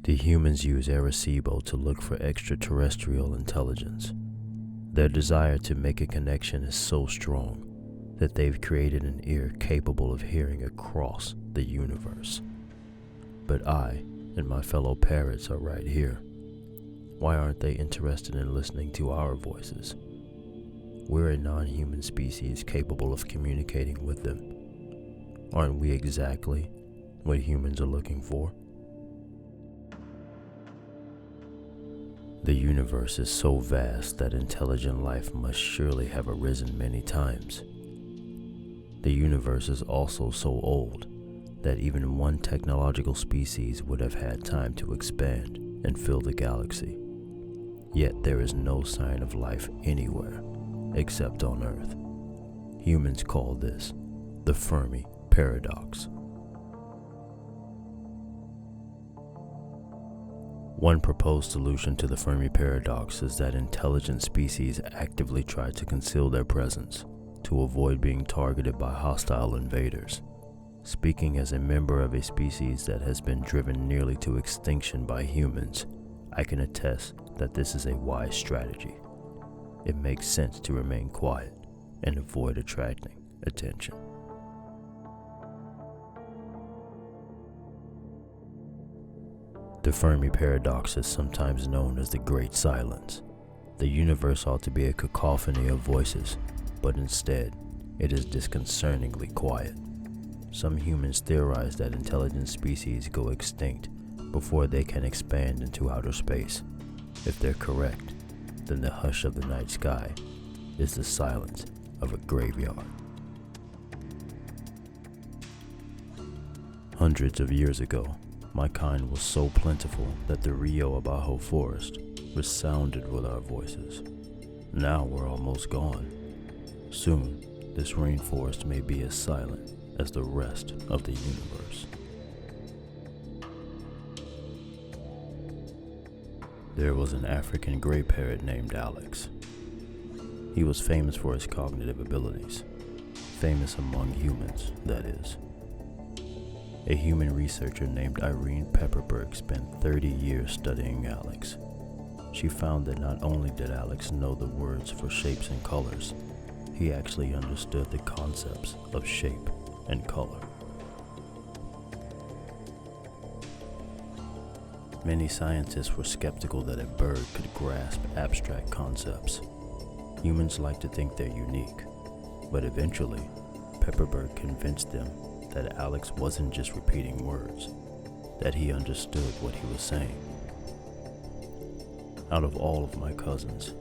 The humans use Arecibo to look for extraterrestrial intelligence. Their desire to make a connection is so strong that they've created an ear capable of hearing across the universe. But I and my fellow parrots are right here. Why aren't they interested in listening to our voices? We're a non-human species capable of communicating with them. Aren't we exactly what humans are looking for? The universe is so vast that intelligent life must surely have arisen many times. The universe is also so old that even one technological species would have had time to expand and fill the galaxy. Yet there is no sign of life anywhere except on Earth. Humans call this the Fermi paradox. One proposed solution to the Fermi paradox is that intelligent species actively try to conceal their presence to avoid being targeted by hostile invaders. Speaking as a member of a species that has been driven nearly to extinction by humans, I can attest that this is a wise strategy. It makes sense to remain quiet and avoid attracting attention. The Fermi paradox is sometimes known as the Great Silence. The universe ought to be a cacophony of voices, but instead, it is disconcertingly quiet. Some humans theorize that intelligent species go extinct before they can expand into outer space. If they're correct, then the hush of the night sky is the silence of a graveyard. Hundreds of years ago, my kind was so plentiful that the Rio Abajo forest resounded with our voices. Now we're almost gone. Soon, this rainforest may be as silent as the rest of the universe. There was an African gray parrot named Alex. He was famous for his cognitive abilities, famous among humans, that is. A human researcher named Irene Pepperberg spent 30 years studying Alex. She found that not only did Alex know the words for shapes and colors, he actually understood the concepts of shape and color. Many scientists were skeptical that a bird could grasp abstract concepts. Humans like to think they're unique, but eventually, Pepperberg convinced them that Alex wasn't just repeating words, that he understood what he was saying. Out of all of my cousins,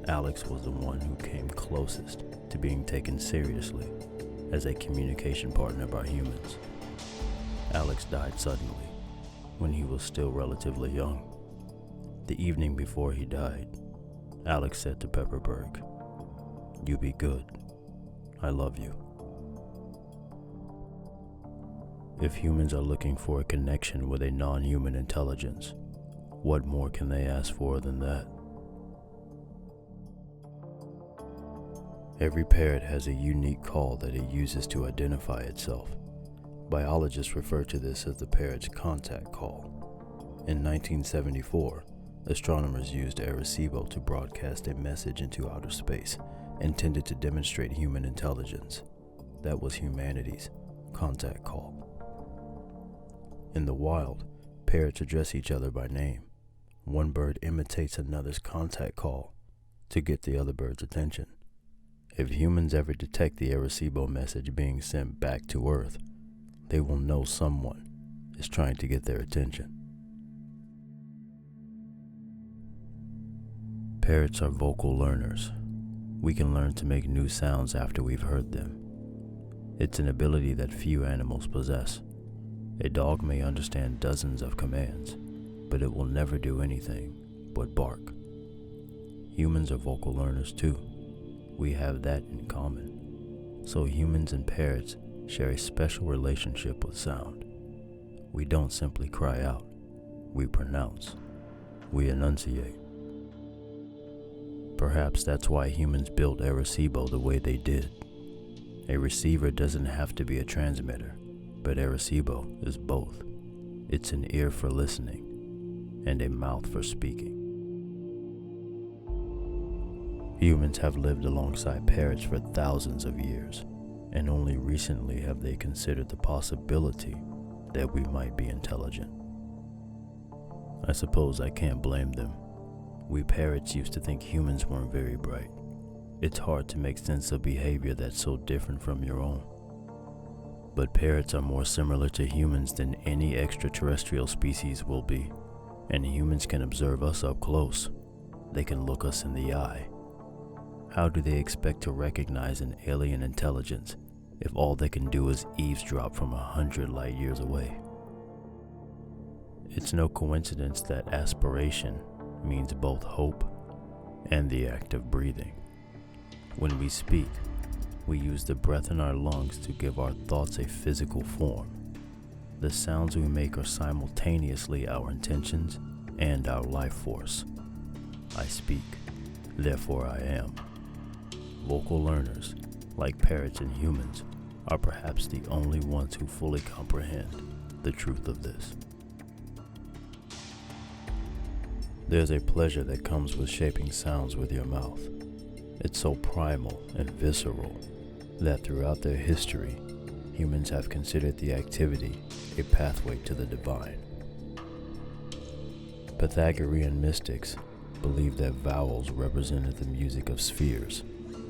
Alex was the one who came closest to being taken seriously as a communication partner by humans. Alex died suddenly when he was still relatively young. The evening before he died, Alex said to Pepperberg, "You be good. I love you." If humans are looking for a connection with a non-human intelligence, what more can they ask for than that? Every parrot has a unique call that it uses to identify itself. Biologists refer to this as the parrot's contact call. In 1974, astronomers used Arecibo to broadcast a message into outer space intended to demonstrate human intelligence. That was humanity's contact call. In the wild, parrots address each other by name. One bird imitates another's contact call to get the other bird's attention. If humans ever detect the Arecibo message being sent back to Earth, they will know someone is trying to get their attention. Parrots are vocal learners. We can learn to make new sounds after we've heard them. It's an ability that few animals possess. A dog may understand dozens of commands, but it will never do anything but bark. Humans are vocal learners too. We have that in common. So humans and parrots share a special relationship with sound. We don't simply cry out. We pronounce. We enunciate. Perhaps that's why humans built Arecibo the way they did. A receiver doesn't have to be a transmitter, but Arecibo is both. It's an ear for listening and a mouth for speaking. Humans have lived alongside parrots for thousands of years, and only recently have they considered the possibility that we might be intelligent. I suppose I can't blame them. We parrots used to think humans weren't very bright. It's hard to make sense of behavior that's so different from your own. But parrots are more similar to humans than any extraterrestrial species will be, and humans can observe us up close. They can look us in the eye. How do they expect to recognize an alien intelligence if all they can do is eavesdrop from 100 light years away? It's no coincidence that aspiration means both hope and the act of breathing. When we speak, we use the breath in our lungs to give our thoughts a physical form. The sounds we make are simultaneously our intentions and our life force. I speak, therefore I am. Vocal learners, like parrots and humans, are perhaps the only ones who fully comprehend the truth of this. There's a pleasure that comes with shaping sounds with your mouth. It's so primal and visceral that throughout their history, humans have considered the activity a pathway to the divine. Pythagorean mystics believed that vowels represented the music of spheres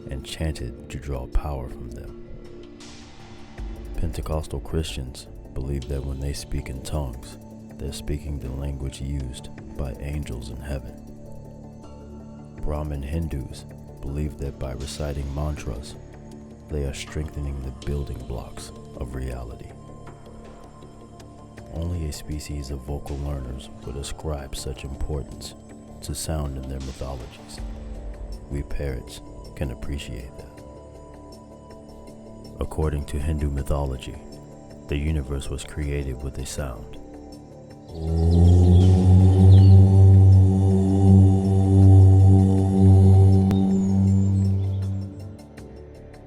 and chanted to draw power from them. Pentecostal Christians believe that when they speak in tongues, they're speaking the language used by angels in heaven. Brahmin Hindus believe that by reciting mantras, they are strengthening the building blocks of reality. Only a species of vocal learners would ascribe such importance to sound in their mythologies. We parrots can appreciate that. According to Hindu mythology, the universe was created with a sound.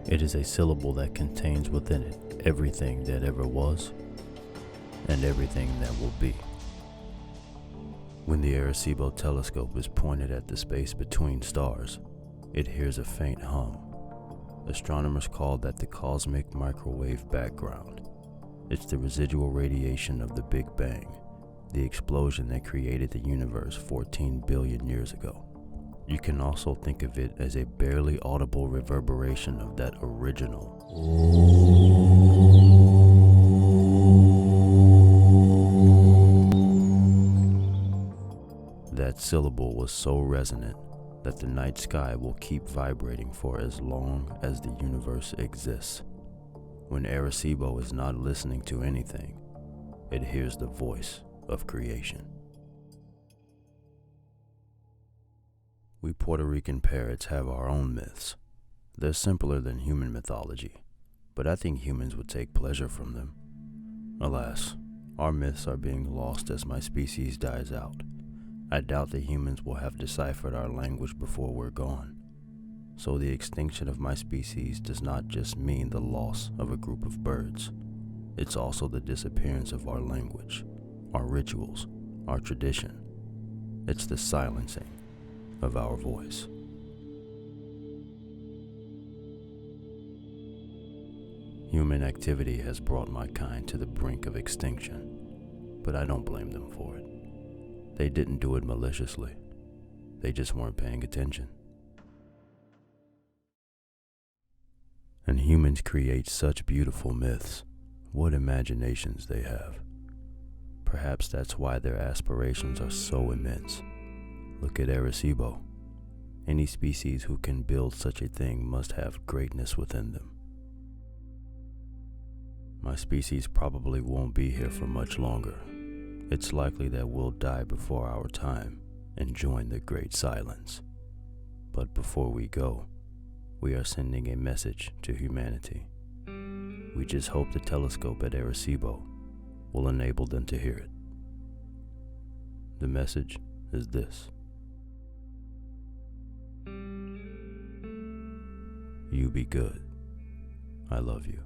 It is a syllable that contains within it everything that ever was and everything that will be. When the Arecibo telescope is pointed at the space between stars, it hears a faint hum. Astronomers call that the cosmic microwave background. It's the residual radiation of the Big Bang, the explosion that created the universe 14 billion years ago. You can also think of it as a barely audible reverberation of that original. That syllable was so resonant that the night sky will keep vibrating for as long as the universe exists. When Arecibo is not listening to anything, it hears the voice of creation. We Puerto Rican parrots have our own myths. They're simpler than human mythology, but I think humans would take pleasure from them. Alas, our myths are being lost as my species dies out. I doubt that humans will have deciphered our language before we're gone. So the extinction of my species does not just mean the loss of a group of birds. It's also the disappearance of our language, our rituals, our tradition. It's the silencing of our voice. Human activity has brought my kind to the brink of extinction, but I don't blame them for it. They didn't do it maliciously. They just weren't paying attention. And humans create such beautiful myths. What imaginations they have. Perhaps that's why their aspirations are so immense. Look at Arecibo. Any species who can build such a thing must have greatness within them. My species probably won't be here for much longer. It's likely that we'll die before our time and join the great silence. But before we go, we are sending a message to humanity. We just hope the telescope at Arecibo will enable them to hear it. The message is this: you be good. I love you.